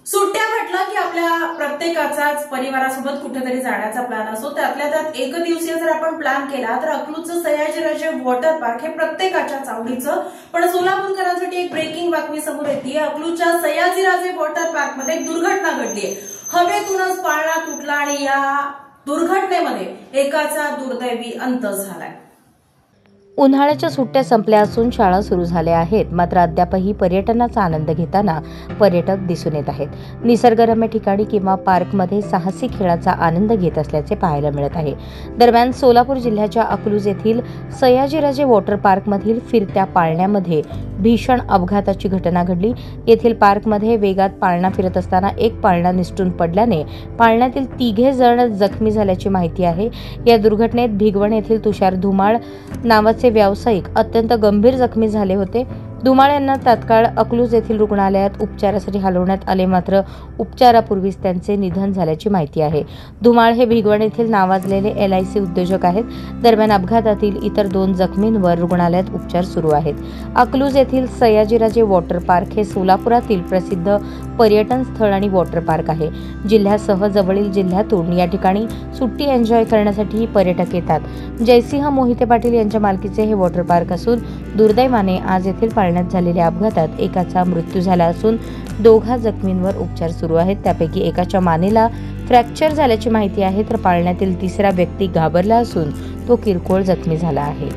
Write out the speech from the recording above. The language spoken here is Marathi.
सुट्ट्या म्हटलं की आपल्या प्रत्येकाचाच परिवारासोबत कुठेतरी जाण्याचा प्लॅन असतो। त्यातल्या त्यात एक दिवसीय जर आपण प्लॅन केला तर अकलूजचं सयाजीराजे वॉटर पार्क हे प्रत्येकाच्याच आवडीचं। पण सोलापूरकरांसाठी एक ब्रेकिंग बातमी समोर येते। अकलूजच्या सयाजीराजे वॉटर पार्क मध्ये एक दुर्घटना घडली। हवेतूनच पाळणा तुटला आणि या दुर्घटनेमध्ये एकाचा दुर्दैवी अंत झालाय। उन्हाळ्याच्या सुट्ट्या संपल्या असून शाळा सुरू झाल्या आहेत, मात्र अद्यापही पर्यटनाचा आनंद घेताना पर्यटक दिसून येत आहेत। निसर्गरम्य ठिकाणी किंवा पार्कमध्ये साहसी खेळाचा आनंद घेत असल्याचे पाहायला मिळत आहे। दरम्यान सोलापूर जिल्ह्याच्या अकलूज येथील सयाजीराजे वॉटर पार्कमधील फिरत्या पाळण्यामध्ये भीषण अपघाताची घटना घडली। येथील पार्कमध्ये वेगात पाळणा फिरत असताना एक पाळणा निसटून पडल्याने पाळण्यातील 3 जण जखमी झाल्याची माहिती आहे। या दुर्घटनेत भिगवण येथील तुषार धुमाळ नावाचे व्यावसायिक अत्यंत गंभीर जखमी झाले होते। धुमाळ यांना तात्काळ अकलूज येथील रुग्णालयात उपचारासाठी हलवण्यात आले, मात्र उपचारापूर्वीच त्यांचे निधन झाल्याची माहिती आहे। धुमाळ हे भिगवण येथील नावाजलेले LIC उद्योजक आहेत। दरम्यान अपघातातील इतर 2 जखमींवर रुग्णालयात उपचार सुरू आहेत। अकलूज येथील सयाजीराजे वॉटर पार्क हे सोलापुरातील प्रसिद्ध पर्यटन स्थळ आणि वॉटर पार्क आहे। जिल्ह्यासह जवळील जिल्ह्यातून या ठिकाणी सुट्टी एन्जॉय करण्यासाठी पर्यटक येतात। जयसिंह मोहिते पाटील यांच्या मालकीचे हे वॉटर पार्क असून दुर्दैवाने आज येथील पाळण्यात झालेल्या अपघातात एकाचा मृत्यू झाला असून 2 जखमींवर उपचार सुरू आहेत। त्यापैकी एकाच्या मानेला फ्रॅक्चर झाल्याची माहिती आहे, तर पाळण्यातील 3रा व्यक्ती घाबरला असून तो किरकोळ जखमी झाला आहे।